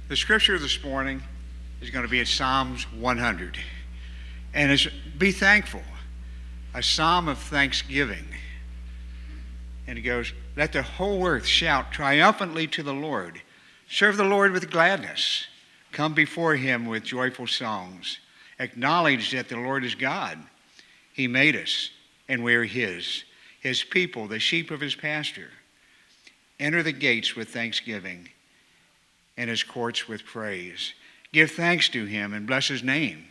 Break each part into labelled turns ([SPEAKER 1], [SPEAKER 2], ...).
[SPEAKER 1] The scripture this morning is going to be at Psalms 100. And it's be thankful, a psalm of thanksgiving. And it goes, let the whole earth shout triumphantly to the Lord. Serve the Lord with gladness. Come before him with joyful songs. Acknowledge that the Lord is God. He made us, and we are his people, the sheep of his pasture. Enter the gates with thanksgiving, and his courts with praise. Give thanks to him and bless his name.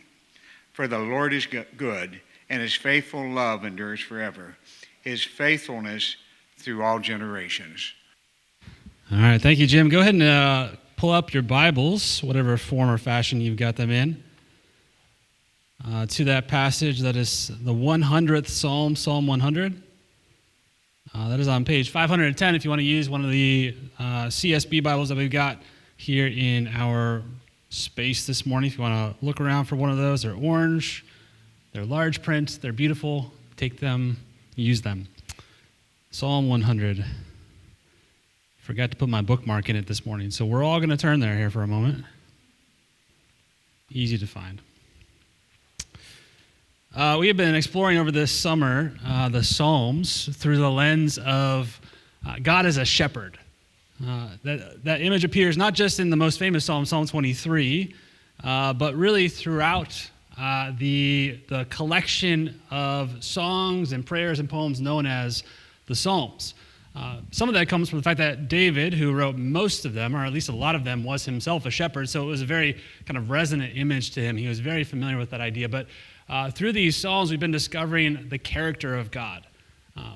[SPEAKER 1] For the Lord is good, and his faithful love endures forever. His faithfulness through all generations.
[SPEAKER 2] All right, thank you, Jim. Go ahead and pull up your Bibles, whatever form or fashion you've got them in, to that passage that is the 100th Psalm, Psalm 100. That is on page 510 if you want to use one of the CSB Bibles that we've got here in our space this morning. If you want to look around for one of those, they're orange, they're large print, they're beautiful. Take them, use them. Psalm 100. Forgot to put my bookmark in it this morning, so we're all going to turn there here for a moment. Easy to find. We have been exploring over this summer the Psalms through the lens of God as a shepherd. That image appears not just in the most famous Psalm, Psalm 23, but really throughout the collection of songs and prayers and poems known as the Psalms. Some of that comes from the fact that David, who wrote most of them, or at least a lot of them, was himself a shepherd, so it was a very kind of resonant image to him. He was very familiar with that idea. But through these Psalms, we've been discovering the character of God.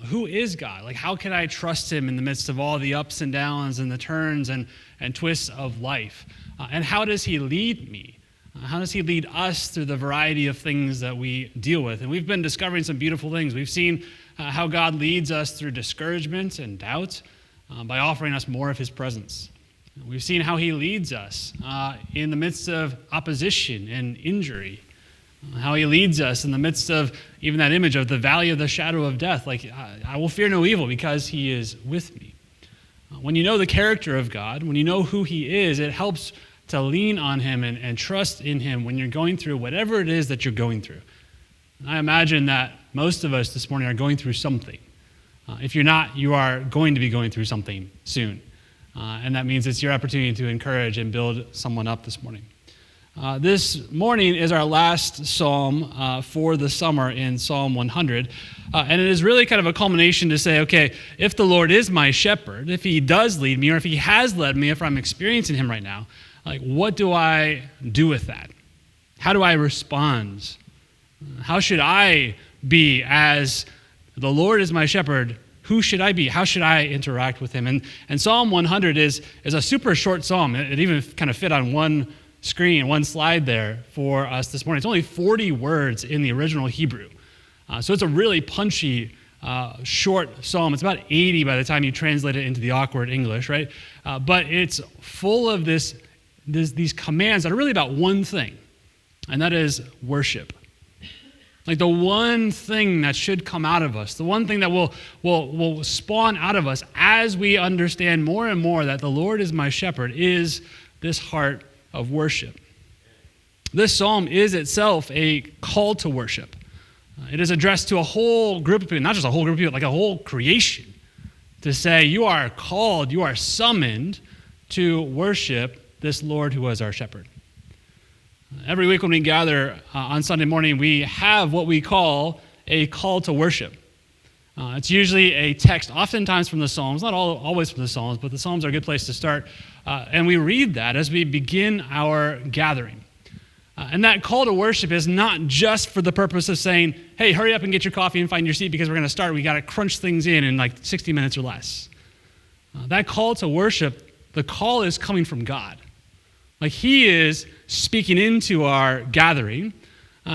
[SPEAKER 2] Who is God? Like, how can I trust him in the midst of all the ups and downs and the turns and twists of life? And how does he lead me? How does he lead us through the variety of things that we deal with? And we've been discovering some beautiful things. We've seen how God leads us through discouragement and doubt by offering us more of his presence. We've seen how he leads us in the midst of opposition and injury. How he leads us in the midst of even that image of the valley of the shadow of death. Like, I will fear no evil because he is with me. When you know the character of God, when you know who he is, it helps to lean on him and trust in him when you're going through whatever it is that you're going through. And I imagine that most of us this morning are going through something. If you're not, you are going to be going through something soon. And that means it's your opportunity to encourage and build someone up this morning. This morning is our last psalm for the summer in Psalm 100. And it is really kind of a culmination to say, okay, if the Lord is my shepherd, if he does lead me, or if he has led me, if I'm experiencing him right now, like, what do I do with that? How do I respond? How should I be as the Lord is my shepherd? Who should I be? How should I interact with him? And Psalm 100 is a super short psalm. It even kind of fit on one screen, one slide there for us this morning. It's only 40 words in the original Hebrew. So it's a really punchy, short psalm. It's about 80 by the time you translate it into the awkward English, right? But it's full of these commands that are really about one thing, and that is worship. Like, the one thing that should come out of us, the one thing that will spawn out of us as we understand more and more that the Lord is my shepherd, is this heart of worship. This psalm is itself a call to worship. It is addressed to a whole group of people, not just a whole group of people, like a whole creation, to say you are called, you are summoned to worship this Lord who is our shepherd. Every week when we gather on Sunday morning, we have what we call a call to worship. It's usually a text, oftentimes from the Psalms, not always from the Psalms, but the Psalms are a good place to start. And we read that as we begin our gathering. And that call to worship is not just for the purpose of saying, hey, hurry up and get your coffee and find your seat because we're going to start. We got to crunch things in like 60 minutes or less. That call to worship, the call is coming from God. Like, he is speaking into our gathering.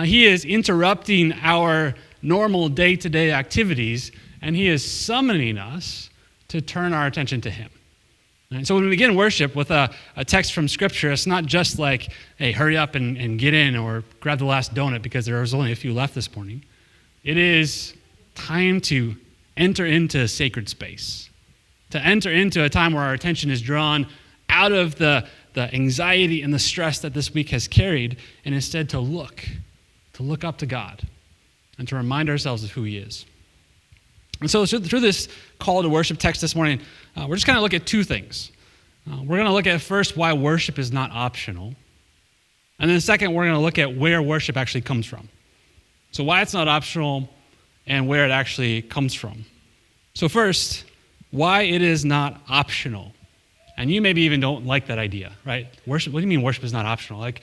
[SPEAKER 2] He is interrupting our normal day-to-day activities, and he is summoning us to turn our attention to him. And so when we begin worship with a text from Scripture, it's not just like, hey, hurry up and get in, or grab the last donut because there's only a few left this morning. It is time to enter into sacred space, to enter into a time where our attention is drawn out of the the anxiety and the stress that this week has carried, and instead to look up to God and to remind ourselves of who he is. And so through this call to worship text this morning, we're just going to look at two things. We're going to look at first why worship is not optional. And then second, we're going to look at where worship actually comes from. So why it's not optional and where it actually comes from. So first, why it is not optional. And you maybe even don't like that idea, right? Worship, what do you mean worship is not optional? Like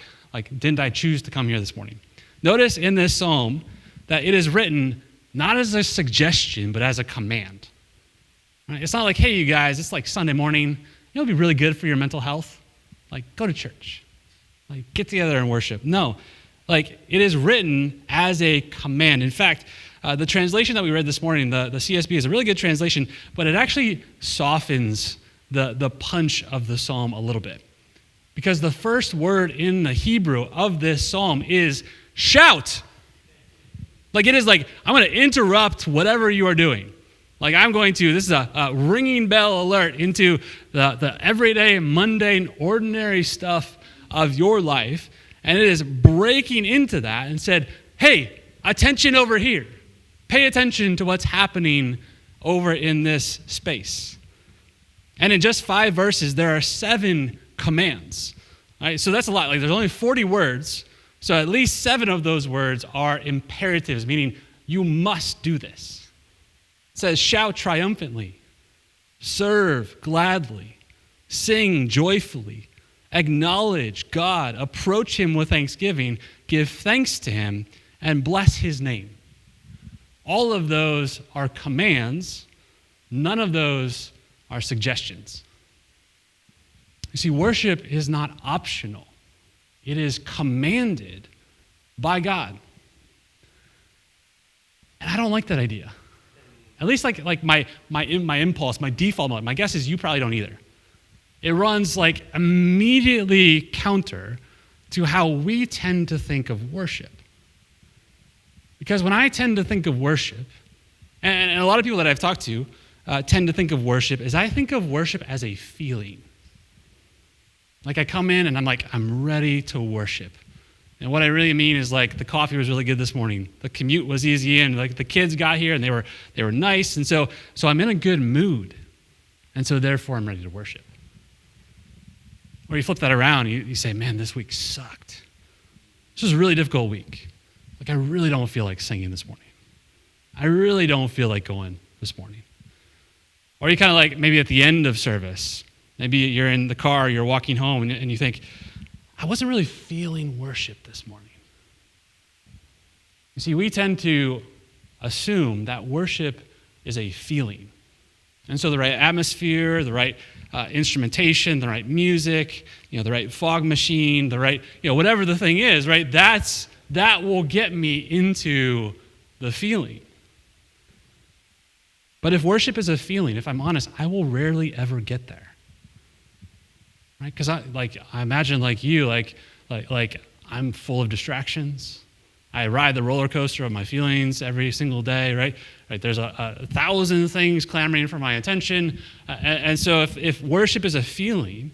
[SPEAKER 2] didn't I choose to come here this morning? Notice in this psalm that it is written not as a suggestion, but as a command. Right? It's not like, hey, you guys, it's like Sunday morning. You know, it'd be really good for your mental health. Like, go to church. Like, get together and worship. No, like, it is written as a command. In fact, the translation that we read this morning, the CSB, is a really good translation, but it actually softens the punch of the psalm a little bit. Because the first word in the Hebrew of this psalm is shout. Like, it is like, I'm going to interrupt whatever you are doing. Like, this is a ringing bell alert into the everyday, mundane, ordinary stuff of your life. And it is breaking into that and said, hey, attention over here. Pay attention to what's happening over in this space. And in just 5 verses, there are 7 commands. Right? So that's a lot. Like, there's only 40 words. So at least 7 of those words are imperatives, meaning you must do this. It says, shout triumphantly, serve gladly, sing joyfully, acknowledge God, approach him with thanksgiving, give thanks to him, and bless his name. All of those are commands. None of those are suggestions. You see, worship is not optional. It is commanded by God. And I don't like that idea. At least like my impulse, my default mode. My guess is you probably don't either. It runs like immediately counter to how we tend to think of worship. Because when I tend to think of worship, and a lot of people that I've talked to tend to think of worship, is I think of worship as a feeling. Like I come in and I'm like, I'm ready to worship. And what I really mean is like the coffee was really good this morning. The commute was easy and like the kids got here and they were nice. And so I'm in a good mood. And so therefore I'm ready to worship. Or you flip that around, you say, man, this week sucked. This was a really difficult week. Like I really don't feel like singing this morning. I really don't feel like going this morning. Or you kind of like maybe at the end of service, maybe you're in the car, you're walking home, and you think, I wasn't really feeling worship this morning. You see, we tend to assume that worship is a feeling. And so the right atmosphere, the right instrumentation, the right music, the right fog machine, the right, whatever the thing is, right? That will get me into the feeling. But if worship is a feeling, if I'm honest, I will rarely ever get there. Right? Because I imagine like you, like I'm full of distractions. I ride the roller coaster of my feelings every single day, right? There's a 1,000 things clamoring for my attention. And so if worship is a feeling,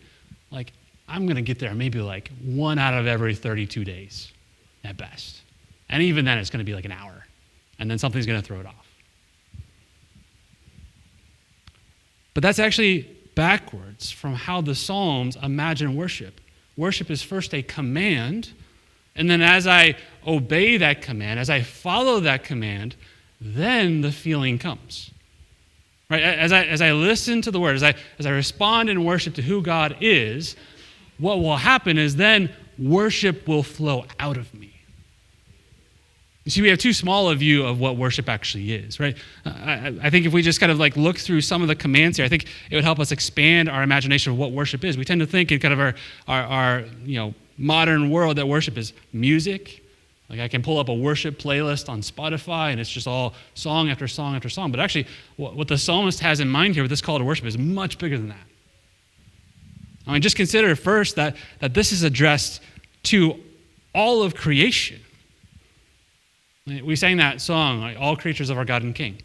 [SPEAKER 2] like I'm going to get there maybe like 1 out of every 32 days at best. And even then it's going to be like an hour. And then something's going to throw it off. But that's actually backwards from how the Psalms imagine worship. Worship is first a command, and then as I obey that command, as I follow that command, then the feeling comes. Right? As I listen to the word, as I respond in worship to who God is, what will happen is then worship will flow out of me. You see, we have too small a view of what worship actually is, right? I think if we just kind of like look through some of the commands here, I think it would help us expand our imagination of what worship is. We tend to think in kind of our modern world that worship is music. Like I can pull up a worship playlist on Spotify and it's just all song after song after song. But actually, what the psalmist has in mind here with this call to worship is much bigger than that. I mean, just consider first that this is addressed to all of creation. We sang that song, like, All Creatures of Our God and King.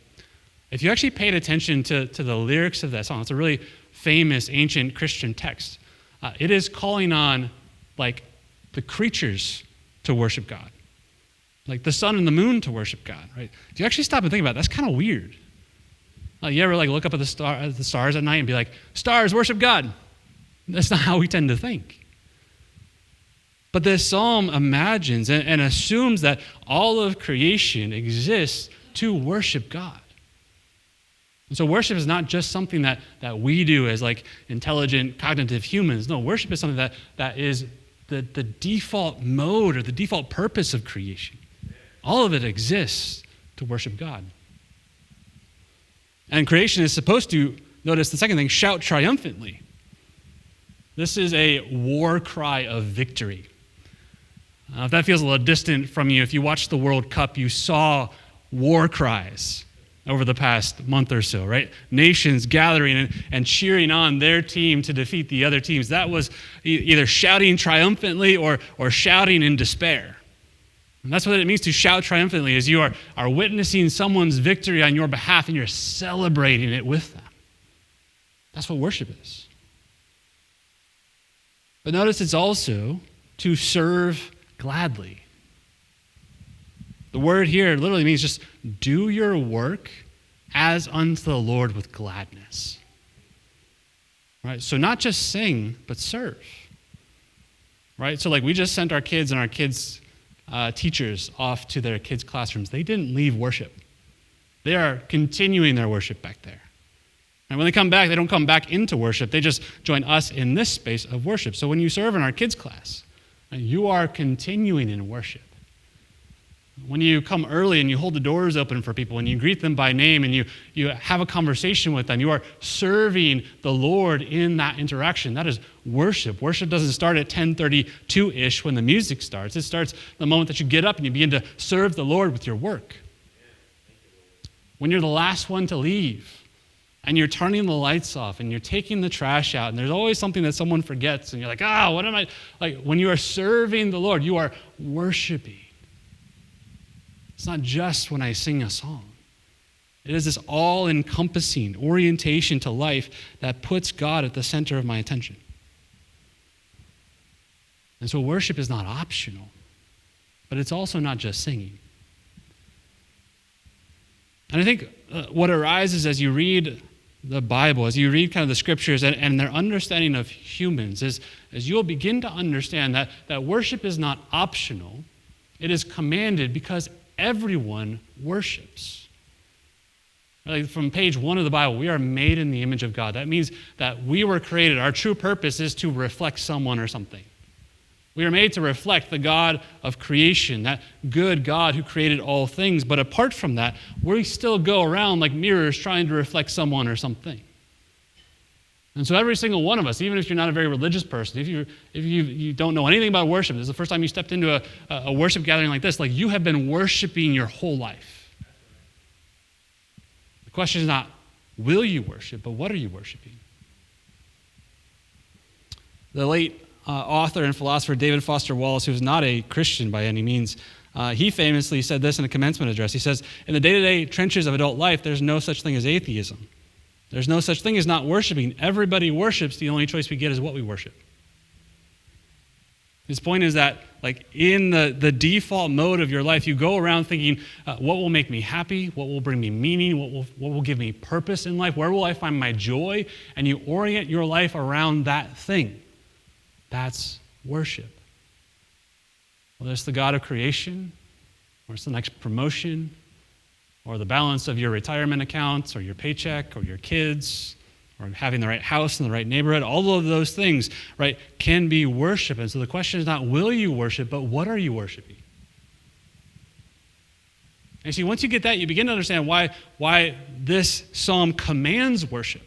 [SPEAKER 2] If you actually paid attention to the lyrics of that song, it's a really famous ancient Christian text. It is calling on, like, the creatures to worship God, like the sun and the moon to worship God, right? Do you actually stop and think about it? That's kind of weird. You ever look up at the stars at night and be like, stars, worship God? That's not how we tend to think. But this psalm imagines and assumes that all of creation exists to worship God. And so worship is not just something that we do as like intelligent, cognitive humans. No, worship is something that is the default mode or the default purpose of creation. All of it exists to worship God. And creation is supposed to, notice the second thing, shout triumphantly. This is a war cry of victory. If that feels a little distant from you, if you watched the World Cup, you saw war cries over the past month or so, right? Nations gathering and cheering on their team to defeat the other teams. That was either shouting triumphantly or shouting in despair. And that's what it means to shout triumphantly, is you are witnessing someone's victory on your behalf and you're celebrating it with them. That's what worship is. But notice it's also to serve gladly. The word here literally means just do your work as unto the Lord with gladness. Right? So not just sing, but serve. Right? So like we just sent our kids and our kids' teachers off to their kids' classrooms. They didn't leave worship. They are continuing their worship back there. And when they come back, they don't come back into worship. They just join us in this space of worship. So when you serve in our kids' class, you are continuing in worship. When you come early and you hold the doors open for people and you greet them by name and you have a conversation with them, you are serving the Lord in that interaction. That is worship. Worship doesn't start at 10:32-ish when the music starts. It starts the moment that you get up and you begin to serve the Lord with your work. When you're the last one to leave and you're turning the lights off and you're taking the trash out and there's always something that someone forgets and you're like, what am I? Like when you are serving the Lord, you are worshiping. It's not just when I sing a song. It is this all-encompassing orientation to life that puts God at the center of my attention. And so worship is not optional, but it's also not just singing. And I think what arises as you read the Bible, as you read kind of the scriptures and their understanding of humans, is you'll begin to understand that worship is not optional. It is commanded because everyone worships. Like from page 1 of the Bible, we are made in the image of God. That means that we were created. Our true purpose is to reflect someone or something. We are made to reflect the God of creation, that good God who created all things. But apart from that, we still go around like mirrors trying to reflect someone or something. And so every single one of us, even if you're not a very religious person, if you don't know anything about worship, this is the first time you stepped into a worship gathering like this, like you have been worshiping your whole life. The question is not, will you worship, but what are you worshiping? The late author and philosopher David Foster Wallace, who's not a Christian by any means, he famously said this in a commencement address. He says, in the day-to-day trenches of adult life, there's no such thing as atheism. There's no such thing as not worshiping. Everybody worships. The only choice we get is what we worship. His point is that, like, in the default mode of your life, you go around thinking, what will make me happy? What will bring me meaning? What will give me purpose in life? Where will I find my joy? And you orient your life around that thing. That's worship. Whether it's the God of creation, or it's the next promotion, or the balance of your retirement accounts, or your paycheck, or your kids, or having the right house in the right neighborhood, all of those things, right, can be worship. And so the question is not, will you worship, but what are you worshiping? And see, once you get that, you begin to understand why this psalm commands worship.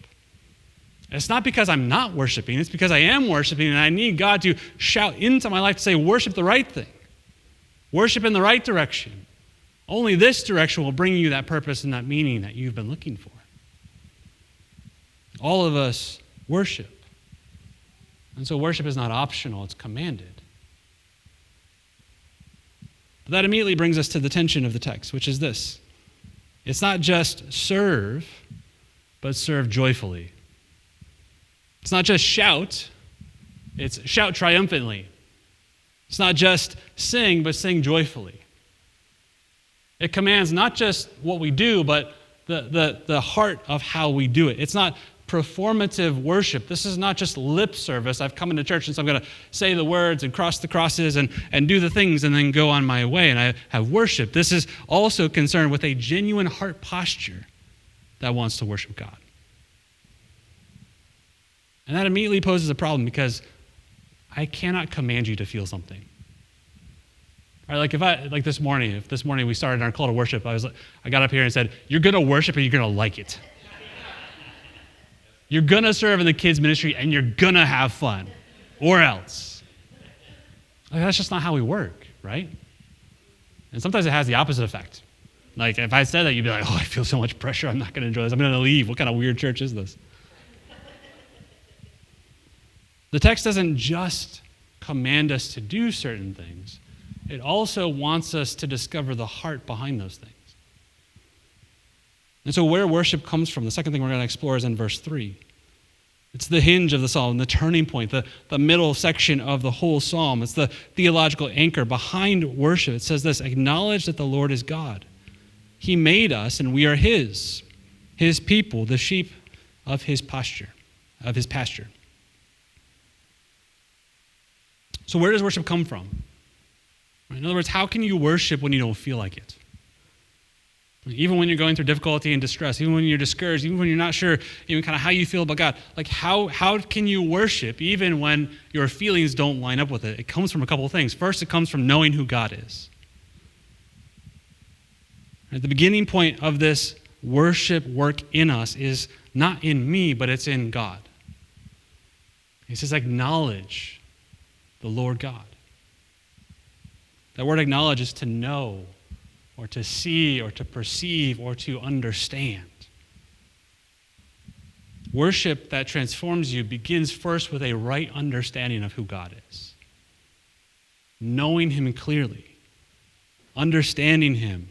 [SPEAKER 2] It's not because I'm not worshiping, it's because I am worshiping, and I need God to shout into my life to say, worship the right thing. Worship in the right direction. Only this direction will bring you that purpose and that meaning that you've been looking for. All of us worship. And so worship is not optional, it's commanded. But that immediately brings us to the tension of the text, which is this. It's not just serve, but serve joyfully. It's not just shout, It's shout triumphantly. It's not just sing, but sing joyfully. It commands not just what we do, but the heart of how we do it. It's not performative worship. This is not just lip service. I've come into church and so I'm going to say the words and cross the crosses and do the things and then go on my way and I have worship. This is also concerned with a genuine heart posture that wants to worship God. And that immediately poses a problem because I cannot command you to feel something. All right, if this morning we started our call to worship, I got up here and said, you're going to worship and you're going to like it. You're going to serve in the kids' ministry and you're going to have fun. Or else. That's just not how we work, right? And sometimes it has the opposite effect. Like if I said that, you'd be like, oh, I feel so much pressure. I'm not going to enjoy this. I'm going to leave. What kind of weird church is this? The text doesn't just command us to do certain things. It also wants us to discover the heart behind those things. And so where worship comes from, the second thing we're going to explore is in verse 3. It's the hinge of the psalm, the turning point, the middle section of the whole psalm. It's the theological anchor behind worship. It says this, acknowledge that the Lord is God. He made us and we are his people, the sheep of his pasture. So where does worship come from? In other words, how can you worship when you don't feel like it? Even when you're going through difficulty and distress, even when you're discouraged, even when you're not sure even kind of how you feel about God, like how can you worship even when your feelings don't line up with it? It comes from a couple of things. First, it comes from knowing who God is. At the beginning point of this worship work in us is not in me, but it's in God. He says, acknowledge the Lord God. That word acknowledge is to know, or to see, or to perceive, or to understand. Worship that transforms you begins first with a right understanding of who God is. Knowing him clearly. Understanding him.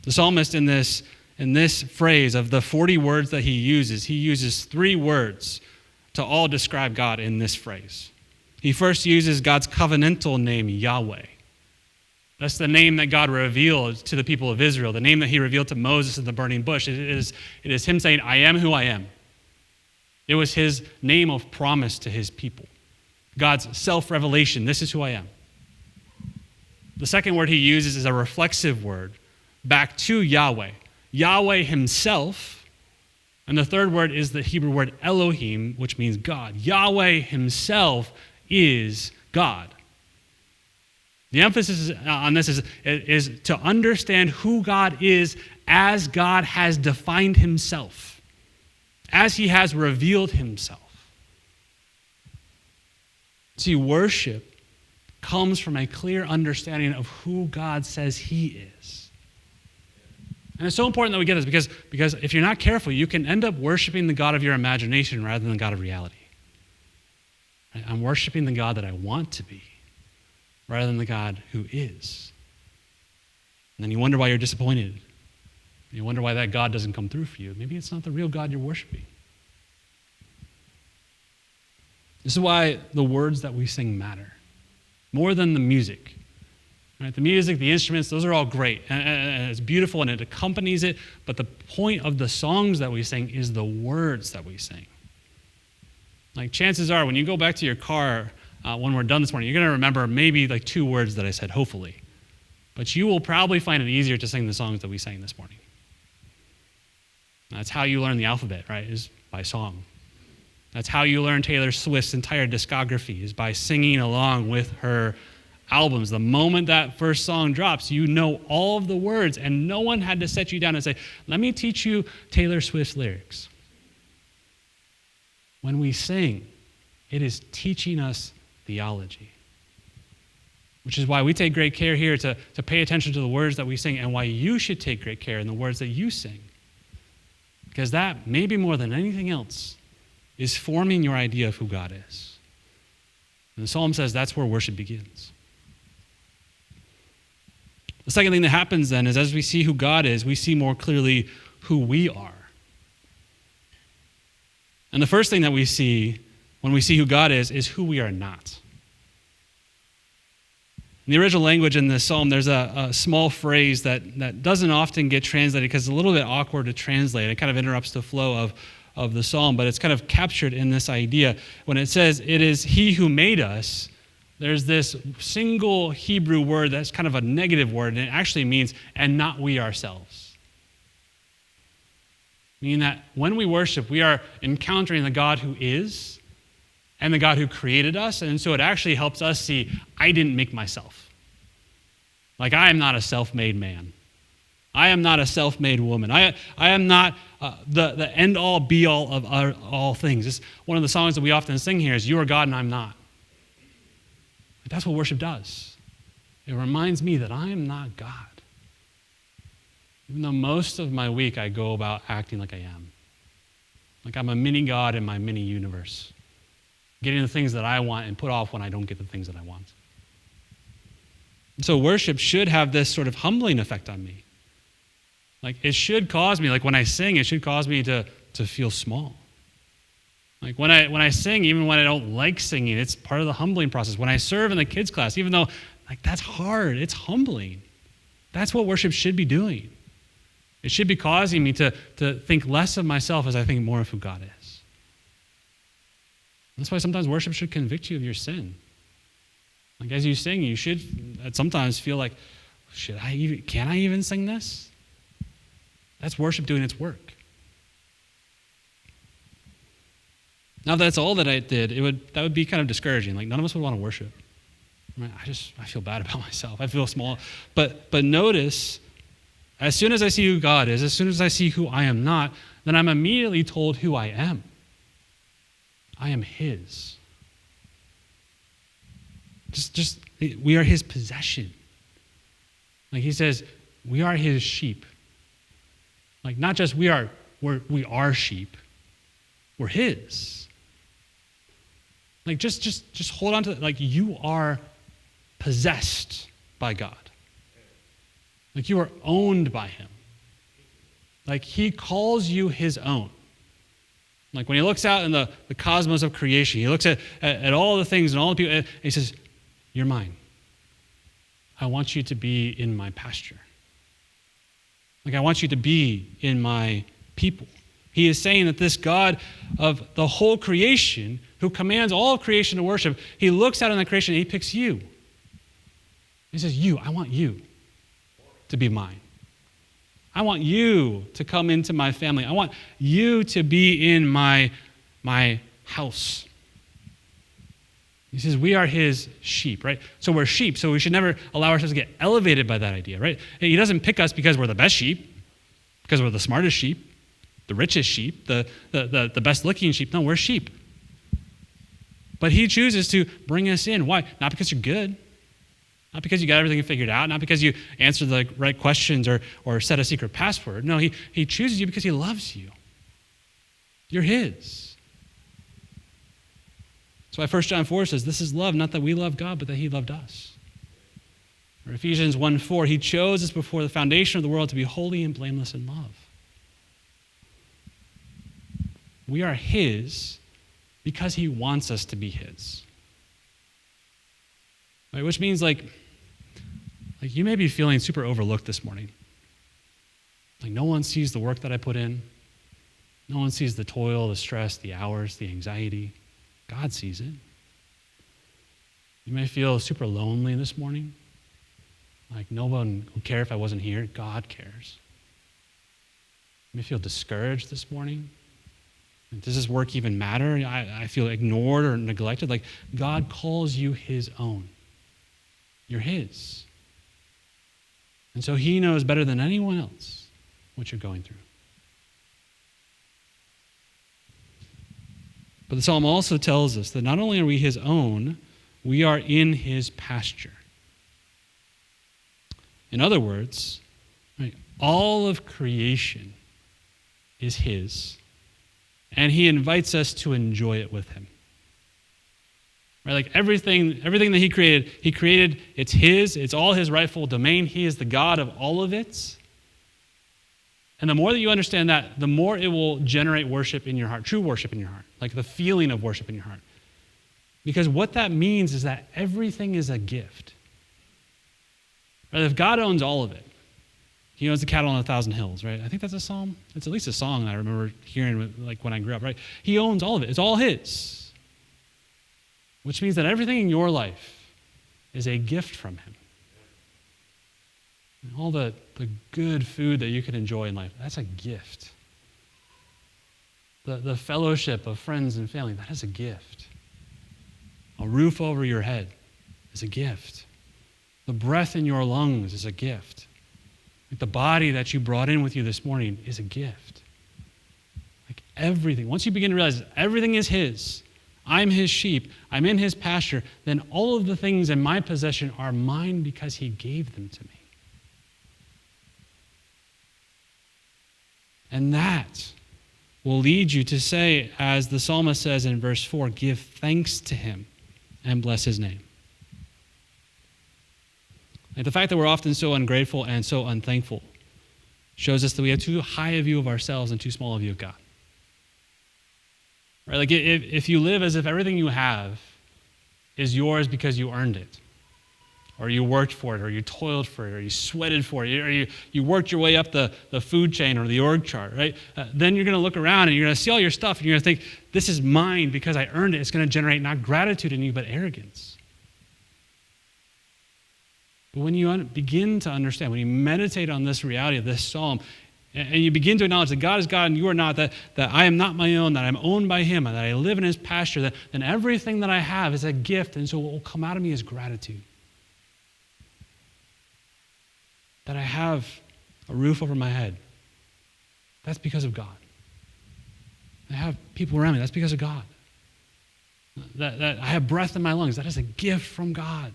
[SPEAKER 2] The psalmist in this phrase of the 40 words that he uses 3 words to all describe God in this phrase. He first uses God's covenantal name, Yahweh. That's the name that God revealed to the people of Israel, the name that he revealed to Moses in the burning bush. It is him saying, I am who I am. It was his name of promise to his people. God's self-revelation, this is who I am. The second word he uses is a reflexive word back to Yahweh. Yahweh himself. And the third word is the Hebrew word Elohim, which means God. Yahweh himself is God. The emphasis on this is to understand who God is as God has defined himself, as he has revealed himself. See, worship comes from a clear understanding of who God says he is. And it's so important that we get this because if you're not careful, you can end up worshiping the God of your imagination rather than the God of reality. I'm worshiping the God that I want to be rather than the God who is. And then you wonder why you're disappointed. You wonder why that God doesn't come through for you. Maybe it's not the real God you're worshiping. This is why the words that we sing matter more than the music. Right? The music, the instruments, those are all great. And it's beautiful and it accompanies it. But the point of the songs that we sing is the words that we sing. Like chances are, when you go back to your car when we're done this morning, you're going to remember maybe like 2 words that I said, hopefully. But you will probably find it easier to sing the songs that we sang this morning. That's how you learn the alphabet, right, is by song. That's how you learn Taylor Swift's entire discography, is by singing along with her albums. The moment that first song drops, you know all of the words, and no one had to set you down and say, let me teach you Taylor Swift's lyrics. When we sing, it is teaching us theology, which is why we take great care here to pay attention to the words that we sing and why you should take great care in the words that you sing. Because that, maybe more than anything else, is forming your idea of who God is. And the psalm says that's where worship begins. The second thing that happens then is as we see who God is, we see more clearly who we are. And the first thing that we see when we see who God is who we are not. In the original language in this psalm, there's a small phrase that doesn't often get translated because it's a little bit awkward to translate. It kind of interrupts the flow of the psalm, but it's kind of captured in this idea. When it says, it is he who made us, there's this single Hebrew word that's kind of a negative word, and it actually means, and not we ourselves. Meaning that when we worship, we are encountering the God who is, and the God who created us, and so it actually helps us see, I didn't make myself. Like, I am not a self-made man. I am not a self-made woman. I am not the end-all, be-all of all things. It's one of the songs that we often sing here is, you are God and I'm not. That's what worship does. It reminds me that I am not God. Even though most of my week I go about acting like I am. Like I'm a mini God in my mini universe. Getting the things that I want and put off when I don't get the things that I want. And so worship should have this sort of humbling effect on me. Like it should cause me, like when I sing, it should cause me to feel small. Like when I sing, even when I don't like singing, it's part of the humbling process. When I serve in the kids class, even though like that's hard, it's humbling. That's what worship should be doing. It should be causing me to think less of myself as I think more of who God is. That's why sometimes worship should convict you of your sin. Like as you sing, you should sometimes feel like, can I even sing this? That's worship doing its work. Now, if that's all that I did, that would be kind of discouraging. Like none of us would want to worship. I feel bad about myself. I feel small. But notice, as soon as I see who God is, as soon as I see who I am not, then I'm immediately told who I am. I am his. We are his possession. Like he says, we are his sheep. Like not just we are sheep, we're his. Like just hold on to that. Like you are possessed by God. Like you are owned by him. Like he calls you his own. Like when he looks out in the cosmos of creation, he looks at all the things and all the people, and he says, you're mine. I want you to be in my pasture. Like I want you to be in my people. He is saying that this God of the whole creation, who commands all of creation to worship, he looks out on the creation and he picks you. He says, I want you to be mine. I want you to come into my family. I want you to be in my house. He says we are his sheep, right? So we're sheep, so we should never allow ourselves to get elevated by that idea, right? He doesn't pick us because we're the best sheep, because we're the smartest sheep, the richest sheep, the best looking sheep. No, we're sheep. But he chooses to bring us in. Why? Not because you're good. Not because you got everything figured out, not because you answered the right questions or set a secret password. No, he chooses you because he loves you. You're his. That's why 1 John 4 says, this is love, not that we love God, but that he loved us. Or Ephesians 1:4, he chose us before the foundation of the world to be holy and blameless in love. We are his because he wants us to be his. Right, which means like you may be feeling super overlooked this morning. Like no one sees the work that I put in. No one sees the toil, the stress, the hours, the anxiety. God sees it. You may feel super lonely this morning. Like no one would care if I wasn't here. God cares. You may feel discouraged this morning. Does this work even matter? I feel ignored or neglected. Like God calls you his own. You're his. And so he knows better than anyone else what you're going through. But the psalm also tells us that not only are we his own, we are in his pasture. In other words, right, all of creation is his, and he invites us to enjoy it with him. Right, like everything that he created, it's his, it's all his rightful domain. He is the God of all of it. And the more that you understand that, the more it will generate worship in your heart, true worship in your heart, like the feeling of worship in your heart. Because what that means is that everything is a gift. Right? If God owns all of it, he owns the cattle on 1,000 hills, right? I think that's a psalm. It's at least a song I remember hearing like when I grew up, right? He owns all of it. It's all his. Which means that everything in your life is a gift from him. And all the good food that you can enjoy in life, that's a gift. The fellowship of friends and family, that is a gift. A roof over your head is a gift. The breath in your lungs is a gift. Like the body that you brought in with you this morning is a gift. Like everything. Once you begin to realize everything is his, I'm his sheep, I'm in his pasture, then all of the things in my possession are mine because he gave them to me. And that will lead you to say, as the psalmist says in verse 4, give thanks to him and bless his name. Like the fact that we're often so ungrateful and so unthankful shows us that we have too high a view of ourselves and too small a view of God. Right? Like if you live as if everything you have is yours because you earned it, or you worked for it, or you toiled for it, or you sweated for it, or you worked your way up the food chain or the org chart, right? Then you're going to look around and you're going to see all your stuff and you're going to think, this is mine because I earned it. It's going to generate not gratitude in you, but arrogance. But when you begin to understand, when you meditate on this reality of this psalm, and you begin to acknowledge that God is God and you are not, that I am not my own, that I'm owned by him, and that I live in his pasture, then everything that I have is a gift, and so what will come out of me is gratitude. That I have a roof over my head, that's because of God. I have people around me, that's because of God. That I have breath in my lungs, that is a gift from God.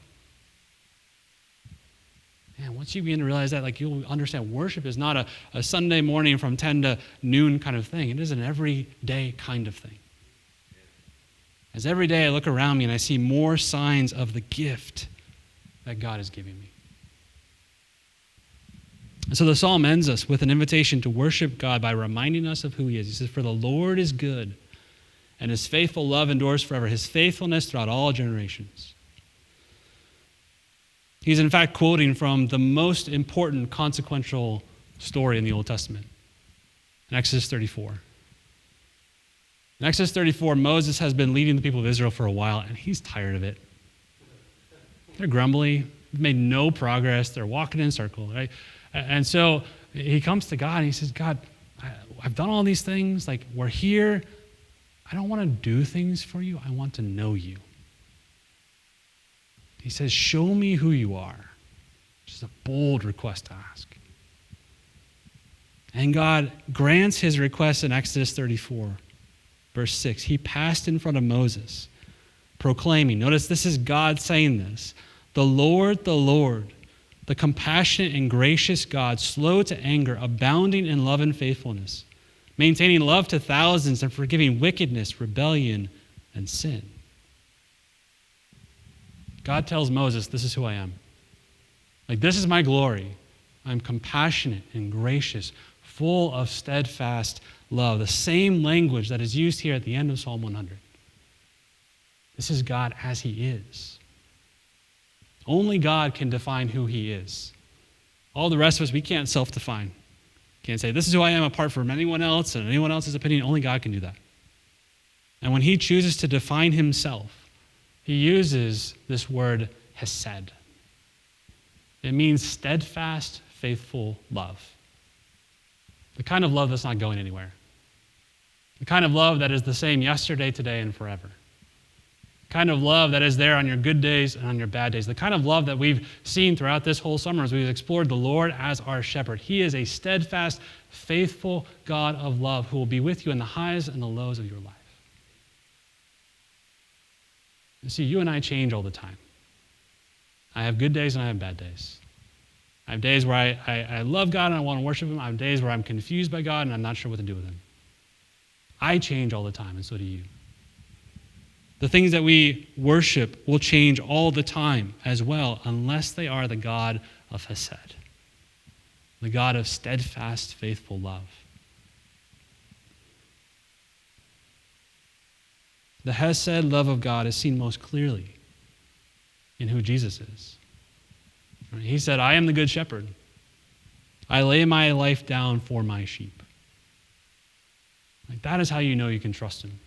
[SPEAKER 2] And once you begin to realize that, like, you'll understand worship is not a Sunday morning from 10 to noon kind of thing. It is an everyday kind of thing. As every day I look around me and I see more signs of the gift that God is giving me. And so the psalm ends us with an invitation to worship God by reminding us of who he is. He says, for the Lord is good, and his faithful love endures forever, his faithfulness throughout all generations. He's in fact quoting from the most important consequential story in the Old Testament, in Exodus 34. In Exodus 34, Moses has been leading the people of Israel for a while, and he's tired of it. They're grumbly, they've made no progress, they're walking in circles, right? And so he comes to God and he says, God, I've done all these things, like we're here. I don't want to do things for you, I want to know you. He says, show me who you are, which is a bold request to ask. And God grants his request in Exodus 34, verse 6. He passed in front of Moses, proclaiming, notice this is God saying this, the Lord, the compassionate and gracious God, slow to anger, abounding in love and faithfulness, maintaining love to thousands and forgiving wickedness, rebellion, and sin. God tells Moses, this is who I am. Like, this is my glory. I'm compassionate and gracious, full of steadfast love. The same language that is used here at the end of Psalm 100. This is God as he is. Only God can define who he is. All the rest of us, we can't self-define. Can't say, this is who I am apart from anyone else and anyone else's opinion. Only God can do that. And when he chooses to define himself, he uses this word hesed. It means steadfast, faithful love. The kind of love that's not going anywhere. The kind of love that is the same yesterday, today, and forever. The kind of love that is there on your good days and on your bad days. The kind of love that we've seen throughout this whole summer as we've explored the Lord as our shepherd. He is a steadfast, faithful God of love who will be with you in the highs and the lows of your life. You see, you and I change all the time. I have good days and I have bad days. I have days where I love God and I want to worship him. I have days where I'm confused by God and I'm not sure what to do with him. I change all the time, and so do you. The things that we worship will change all the time as well, unless they are the God of Hesed, the God of steadfast, faithful love. The Hesed love of God is seen most clearly in who Jesus is. He said, I am the good shepherd. I lay my life down for my sheep. Like, that is how you know you can trust him.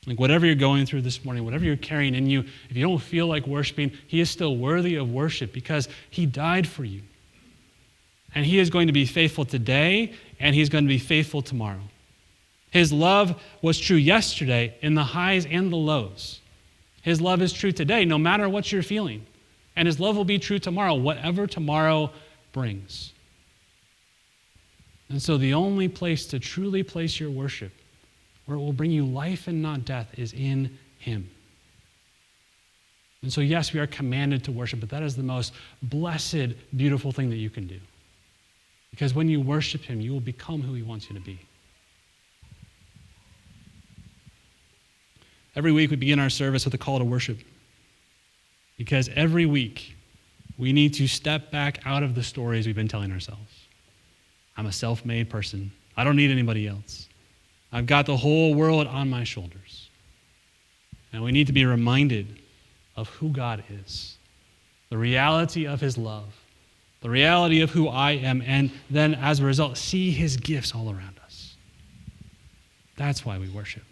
[SPEAKER 2] Like, whatever you're going through this morning, whatever you're carrying in you, if you don't feel like worshiping, he is still worthy of worship because he died for you. And he is going to be faithful today, and he's going to be faithful tomorrow. His love was true yesterday in the highs and the lows. His love is true today, no matter what you're feeling. And his love will be true tomorrow, whatever tomorrow brings. And so the only place to truly place your worship, where it will bring you life and not death, is in him. And so yes, we are commanded to worship, but that is the most blessed, beautiful thing that you can do. Because when you worship him, you will become who he wants you to be. Every week we begin our service with a call to worship. Because every week we need to step back out of the stories we've been telling ourselves. I'm a self-made person. I don't need anybody else. I've got the whole world on my shoulders. And we need to be reminded of who God is, the reality of his love, the reality of who I am, and then as a result, see his gifts all around us. That's why we worship.